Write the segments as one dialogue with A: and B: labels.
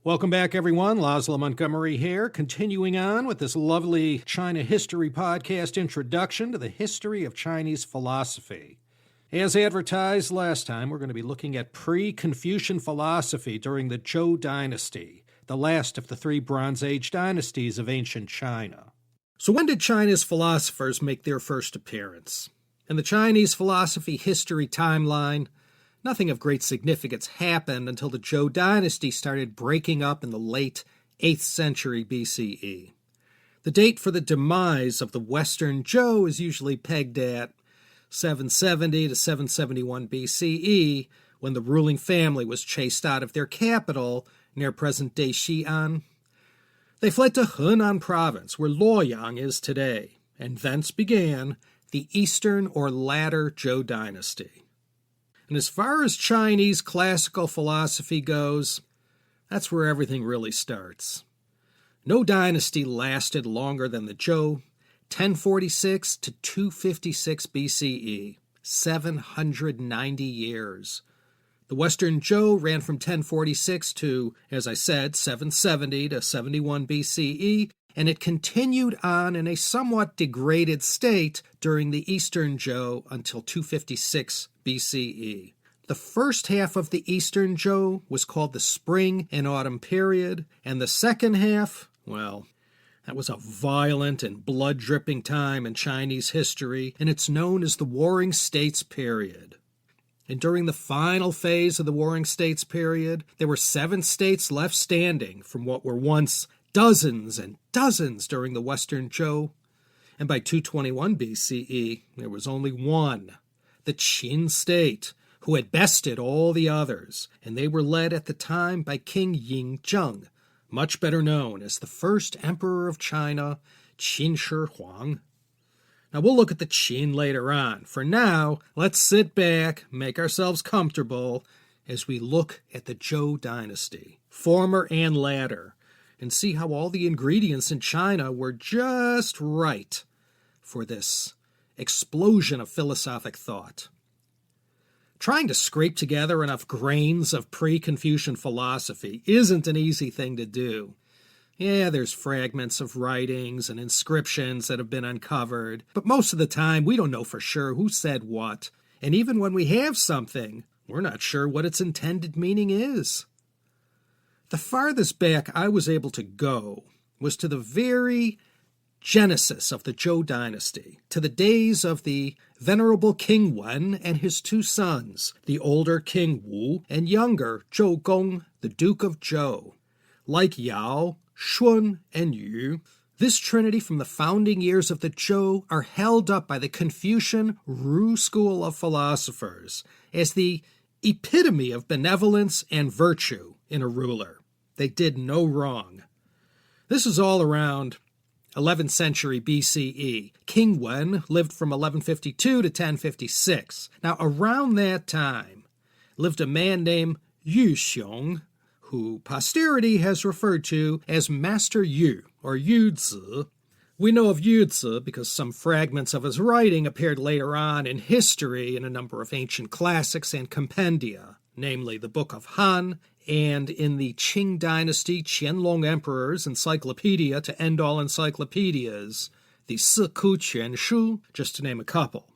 A: Welcome back, everyone. Laszlo Montgomery here, continuing on with this lovely China History Podcast introduction to the history of Chinese philosophy. As advertised last time, we're going to be looking at pre-Confucian philosophy during the Zhou Dynasty, the last of the three Bronze Age dynasties of ancient China. So when did China's philosophers make their first appearance? In the Chinese philosophy history timeline, nothing of great significance happened until the Zhou dynasty started breaking up in the late 8th century BCE. The date for the demise of the Western Zhou is usually pegged at 770 to 771 BCE, when the ruling family was chased out of their capital near present-day Xi'an. They fled to Henan province, where Luoyang is today, and thence began the Eastern or latter Zhou dynasty. And as far as Chinese classical philosophy goes, that's where everything really starts. No dynasty lasted longer than the Zhou, 1046 to 256 BCE, 790 years. The Western Zhou ran from 1046 to, as I said, 770 to 71 BCE, and it continued on in a somewhat degraded state during the Eastern Zhou until 256 BCE. The first half of the Eastern Zhou was called the Spring and Autumn period, and the second half, well, that was a violent and blood-dripping time in Chinese history, and it's known as the Warring States period. And during the final phase of the Warring States period, there were 7 states left standing from what were once dozens and dozens during the Western Zhou, and by 221 BCE, there was only one, the Qin state, who had bested all the others, and they were led at the time by King Yingzheng, much better known as the first emperor of China, Qin Shi Huang. Now, we'll look at the Qin later on. For now, let's sit back, make ourselves comfortable, as we look at the Zhou dynasty, former and latter, and see how all the ingredients in China were just right for this explosion of philosophic thought. Trying to scrape together enough grains of pre-Confucian philosophy isn't an easy thing to do. Yeah, there's fragments of writings and inscriptions that have been uncovered, but most of the time we don't know for sure who said what, and even when we have something, we're not sure what its intended meaning is. The farthest back I was able to go was to the very genesis of the Zhou dynasty, to the days of the venerable King Wen and his 2 sons, the older King Wu and younger Zhou Gong, the Duke of Zhou. Like Yao, Shun, and Yu, this trinity from the founding years of the Zhou are held up by the Confucian Ru school of philosophers as the epitome of benevolence and virtue in a ruler. They did no wrong. This is all around 11th century BCE. King Wen lived from 1152 to 1056. Now, around that time lived a man named Yu Xiong, who posterity has referred to as Master Yu, or Yu Zi. We know of Yu Zi because some fragments of his writing appeared later on in history in a number of ancient classics and compendia, namely the Book of Han, and in the Qing Dynasty Qianlong Emperor's Encyclopedia to end all encyclopedias, the Siku Quan Shu, just to name a couple.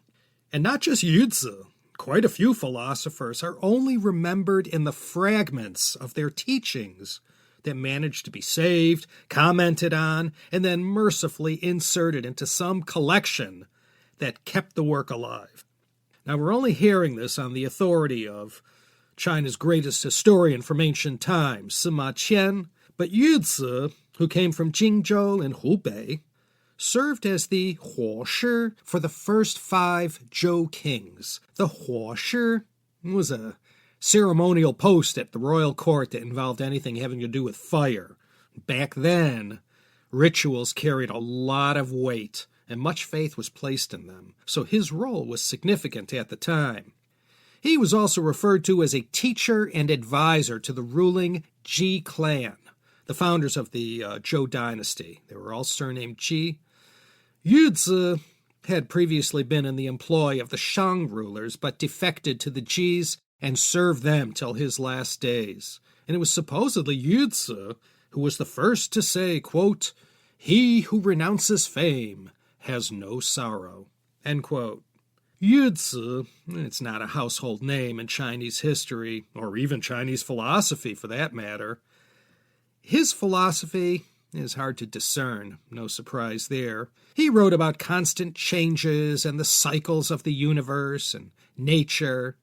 A: And not just Yu Zi, quite a few philosophers are only remembered in the fragments of their teachings that managed to be saved, commented on, and then mercifully inserted into some collection that kept the work alive. Now, we're only hearing this on the authority of China's greatest historian from ancient times, Sima Qian, but Yu Zi, who came from Jingzhou in Hubei, served as the Huoshi for the first 5 Zhou kings. The Huoshi was a ceremonial post at the royal court that involved anything having to do with fire. Back then, rituals carried a lot of weight, and much faith was placed in them, so his role was significant at the time. He was also referred to as a teacher and advisor to the ruling Ji clan, the founders of the Zhou dynasty. They were all surnamed Ji. Yu Zi had previously been in the employ of the Shang rulers, but defected to the Jis and served them till his last days. and it was supposedly Yu Tzu who was the first to say, quote, "He who renounces fame has no sorrow," end quote. Yu Tzu, it's not a household name in Chinese history, or even Chinese philosophy for that matter. His philosophy is hard to discern, no surprise there. He wrote about constant changes and the cycles of the universe and nature.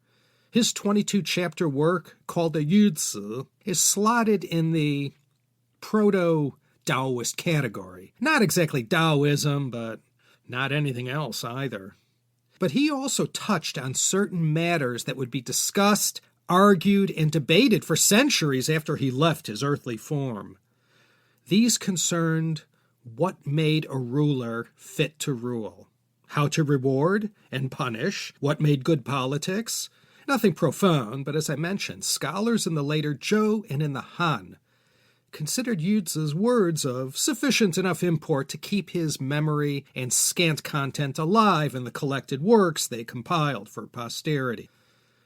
A: His 22-chapter work, called the Yu Tzu, is slotted in the proto-Taoist category. Not exactly Taoism, but not anything else either. But he also touched on certain matters that would be discussed, argued, and debated for centuries after he left his earthly form. These concerned what made a ruler fit to rule, how to reward and punish, what made good politics. Nothing profound, but as I mentioned, scholars in the later Zhou and in the Han considered Yu Tzu's words of sufficient enough import to keep his memory and scant content alive in the collected works they compiled for posterity.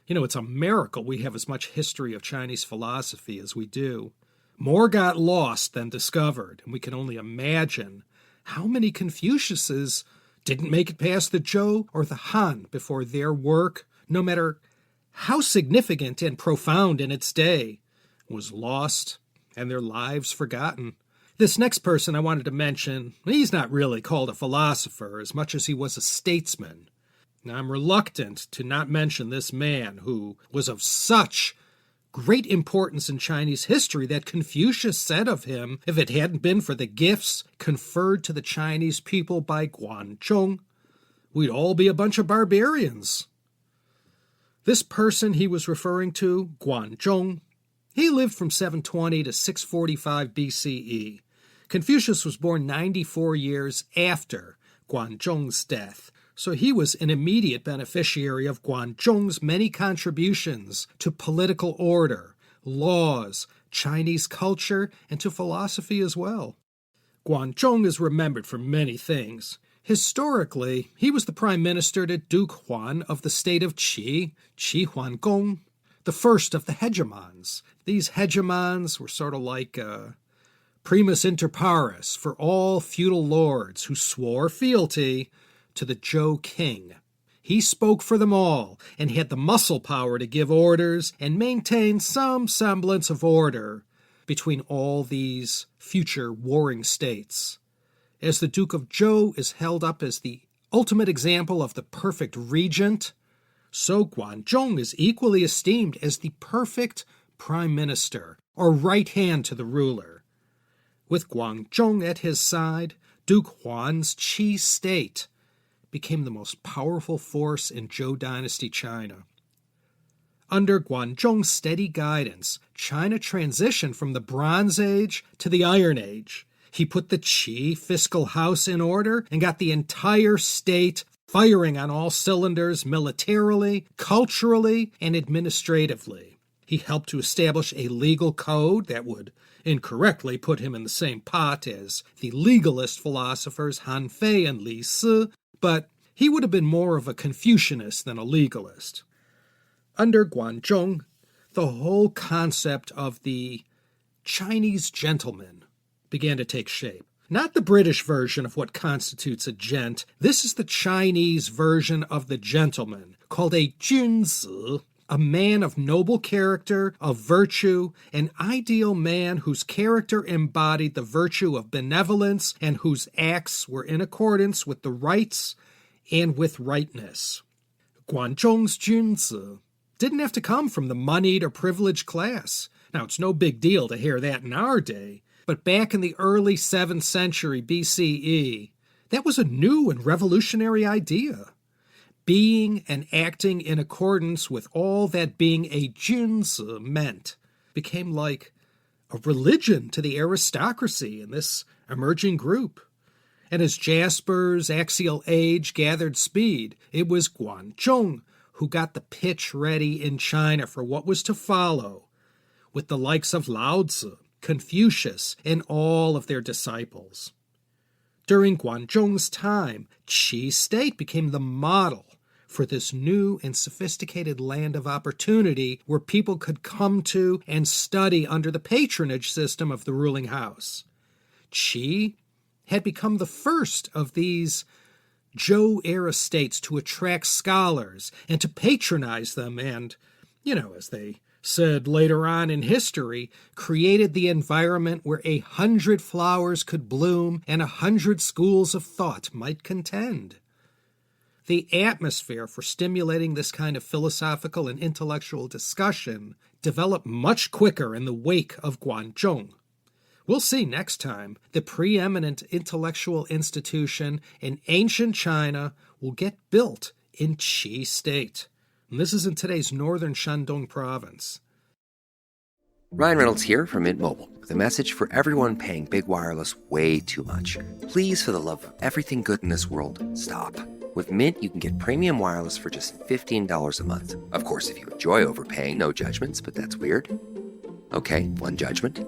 A: You know, it's a miracle we have as much history of Chinese philosophy as we do. More got lost than discovered, and we can only imagine how many Confuciuses didn't make it past the Zhou or the Han before their work, no matter how significant and profound in its day, was lost and their lives forgotten. This next person I wanted to mention, he's not really called a philosopher as much as he was a statesman. Now, I'm reluctant to not mention this man who was of such great importance in Chinese history that Confucius said of him, if it hadn't been for the gifts conferred to the Chinese people by Guanzhong, we'd all be a bunch of barbarians. This person he was referring to, Guanzhong, he lived from 720 to 645 BCE. Confucius was born 94 years after Guanzhong's death, so he was an immediate beneficiary of Guanzhong's many contributions to political order, laws, Chinese culture, and to philosophy as well. Guanzhong is remembered for many things. Historically, he was the prime minister to Duke Huan of the state of Qi, Qi Huangdong, the first of the hegemons. These hegemons were sort of like primus inter pares for all feudal lords who swore fealty to the Zhou king. He spoke for them all and had the muscle power to give orders and maintain some semblance of order between all these future warring states. As the Duke of Zhou is held up as the ultimate example of the perfect regent, so Guanzhong is equally esteemed as the perfect prime minister, or right hand to the ruler. With Guanzhong at his side, Duke Huan's Qi state became the most powerful force in Zhou dynasty China. Under Guanzhong's steady guidance, China transitioned from the Bronze Age to the Iron Age. He put the Qi fiscal house in order and got the entire state firing on all cylinders militarily, culturally, and administratively. He helped to establish a legal code that would incorrectly put him in the same pot as the legalist philosophers Han Fei and Li Si, but he would have been more of a Confucianist than a legalist. Under Guanzhong, the whole concept of the Chinese gentleman began to take shape. Not the British version of what constitutes a gent. This is the Chinese version of the gentleman, called a junzi, a man of noble character, of virtue, an ideal man whose character embodied the virtue of benevolence and whose acts were in accordance with the rights and with rightness. Guanzhong's junzi didn't have to come from the moneyed or privileged class. Now, it's no big deal to hear that in our day, but back in the early 7th century BCE, that was a new and revolutionary idea. Being and acting in accordance with all that being a junzi meant became like a religion to the aristocracy in this emerging group. And as Jasper's axial age gathered speed, it was Guanzhong who got the pitch ready in China for what was to follow, with the likes of Lao Tzu, Confucius, and all of their disciples. During Guanzhong's time, Qi state became the model for this new and sophisticated land of opportunity where people could come to and study under the patronage system of the ruling house. Qi had become the first of these Zhou-era states to attract scholars and to patronize them and, as they said later on in history, created the environment where 100 flowers could bloom and 100 schools of thought might contend. The atmosphere for stimulating this kind of philosophical and intellectual discussion developed much quicker in the wake of Guanzhong. We'll see next time the preeminent intellectual institution in ancient China will get built in Qi State. And this is in today's northern Shandong province.
B: Ryan Reynolds here from Mint Mobile with a message for everyone paying big wireless way too much. Please, for the love of everything good in this world, stop. With Mint, you can get premium wireless for just $15 a month. Of course, if you enjoy overpaying, no judgments, but that's weird. Okay, one judgment.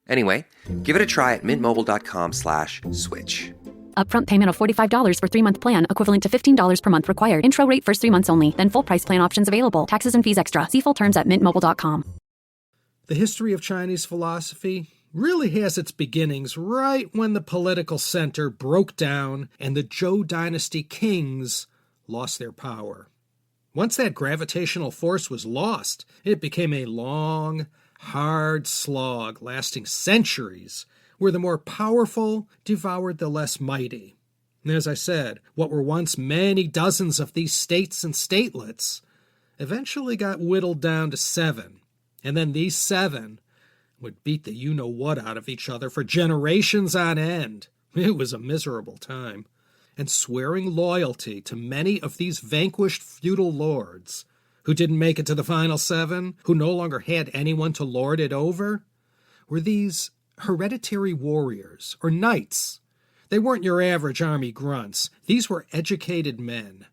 B: Anyway, give it a try at mintmobile.com/switch.
C: Upfront payment of $45 for 3-month plan, equivalent to $15 per month required. Intro rate first 3 months only, then full price plan options available. Taxes and fees extra. See full terms at mintmobile.com.
A: The history of Chinese philosophy really has its beginnings right when the political center broke down and the Zhou dynasty kings lost their power. Once that gravitational force was lost, it became a long, hard slog lasting centuries, where the more powerful devoured the less mighty. And as I said, what were once many dozens of these states and statelets eventually got whittled down to 7. And then these 7 would beat the you-know-what out of each other for generations on end. It was a miserable time. And swearing loyalty to many of these vanquished feudal lords who didn't make it to the final 7, who no longer had anyone to lord it over, were these hereditary warriors, or knights. They weren't your average army grunts. These were educated men.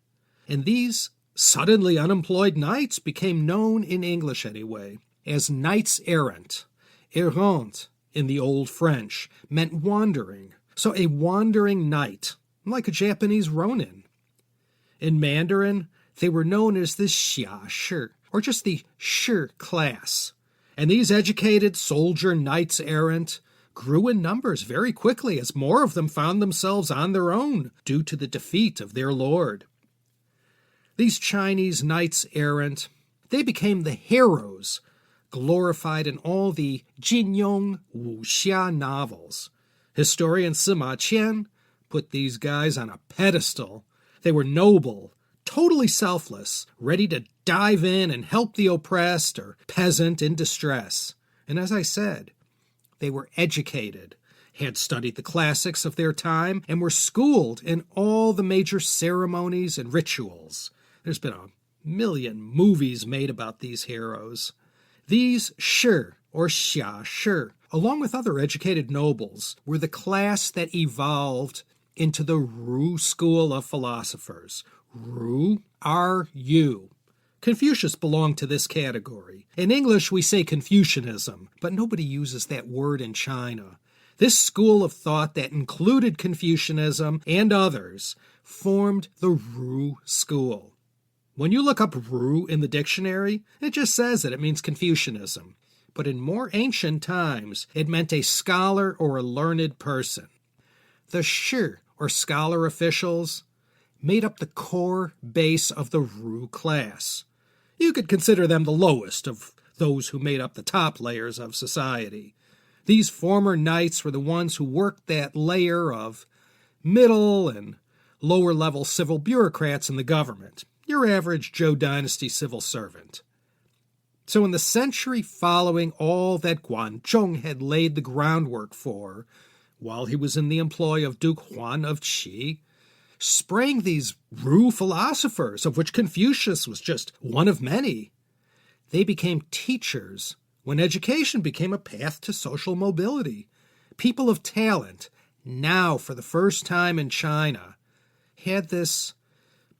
A: And these suddenly unemployed knights became known, in English anyway, as knights errant. Errant, in the Old French, meant wandering. So a wandering knight, like a Japanese ronin. In Mandarin, they were known as the xia shi, or just the shi class. And these educated soldier knights errant grew in numbers very quickly as more of them found themselves on their own due to the defeat of their lord. These Chinese knights errant, they became the heroes glorified in all the Jinyong wuxia novels. Historian Sima Qian put these guys on a pedestal. They were noble, totally selfless, ready to dive in and help the oppressed or peasant in distress. And as I said, they were educated, had studied the classics of their time, and were schooled in all the major ceremonies and rituals. There's been a million movies made about these heroes. These shi, or xia shi, along with other educated nobles, were the class that evolved into the Ru school of philosophers. Ru, R-U. Confucius belonged to this category. In English, we say Confucianism, but nobody uses that word in China. This school of thought that included Confucianism and others formed the Ru school. When you look up Ru in the dictionary, it just says that it means Confucianism. But in more ancient times, it meant a scholar or a learned person. The shi, or scholar officials, made up the core base of the Ru class. You could consider them the lowest of those who made up the top layers of society. These former knights were the ones who worked that layer of middle and lower-level civil bureaucrats in the government, your average Zhou dynasty civil servant. So in the century following all that Guanzhong had laid the groundwork for, while he was in the employ of Duke Huan of Qi, sprang these Ru philosophers, of which Confucius was just one of many. They became teachers when education became a path to social mobility. People of talent, now for the first time in China, had this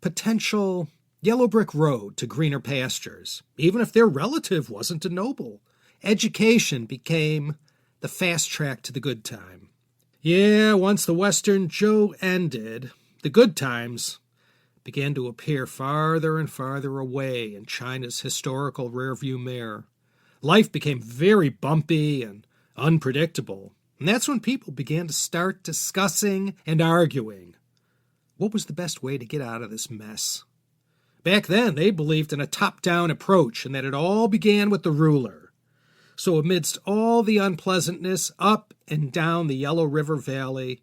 A: potential yellow brick road to greener pastures, even if their relative wasn't a noble. Education became the fast track to the good time. Yeah, once the Western Zhou ended, the good times began to appear farther and farther away in China's historical rearview mirror. Life became very bumpy and unpredictable, and that's when people began to start discussing and arguing. What was the best way to get out of this mess? Back then, they believed in a top-down approach and that it all began with the ruler. So amidst all the unpleasantness up and down the Yellow River Valley,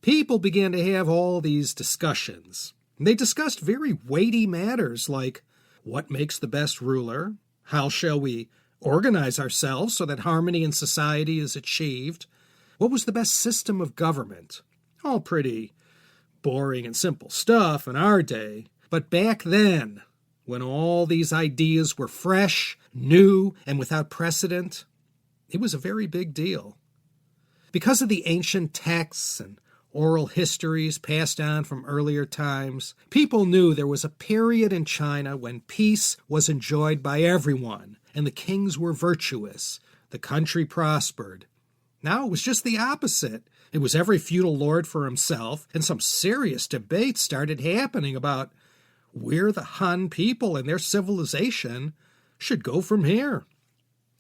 A: people began to have all these discussions. And they discussed very weighty matters like what makes the best ruler, how shall we organize ourselves so that harmony in society is achieved, what was the best system of government. All pretty boring and simple stuff in our day. But back then, when all these ideas were fresh, new, and without precedent, it was a very big deal. Because of the ancient texts and oral histories passed on from earlier times, people knew there was a period in China when peace was enjoyed by everyone, and the kings were virtuous, the country prospered. Now it was just the opposite. It was every feudal lord for himself, and some serious debate started happening about where the Han people and their civilization should go from here.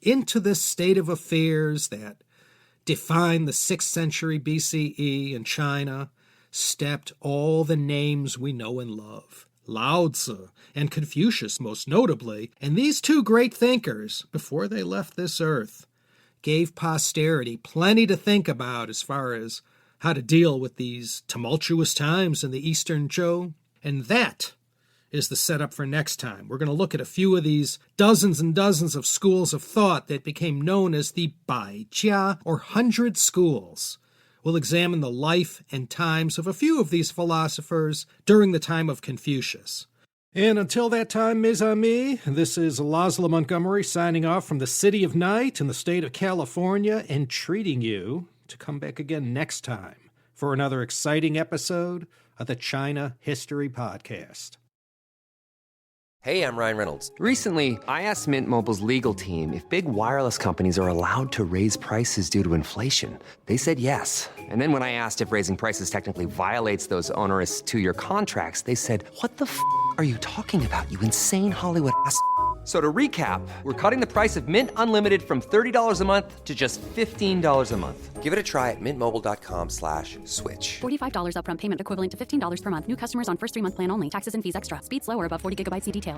A: Into this state of affairs that defined the 6th century BCE in China stepped all the names we know and love, Lao Tzu and Confucius most notably, and these two great thinkers, before they left this earth, gave posterity plenty to think about as far as how to deal with these tumultuous times in the Eastern Zhou. And that is the setup for next time. We're going to look at a few of these dozens and dozens of schools of thought that became known as the Baijia, or 100 schools. We'll examine the life and times of a few of these philosophers during the time of Confucius. And until that time, mes amis, this is Laszlo Montgomery signing off from the City of Night in the state of California, and treating you to come back again next time for another exciting episode of the China History Podcast.
B: Hey, I'm Ryan Reynolds. Recently, I asked Mint Mobile's legal team if big wireless companies are allowed to raise prices due to inflation. They said yes. And then when I asked if raising prices technically violates those onerous 2-year contracts, they said, "What the f*** are you talking about, you insane Hollywood ass?" So to recap, we're cutting the price of Mint Unlimited from $30 a month to just $15 a month. Give it a try at mintmobile.com/switch.
C: $45 upfront payment equivalent to $15 per month. New customers on first 3-month plan only. Taxes and fees extra. Speed slower above 40 gigabytes. See details.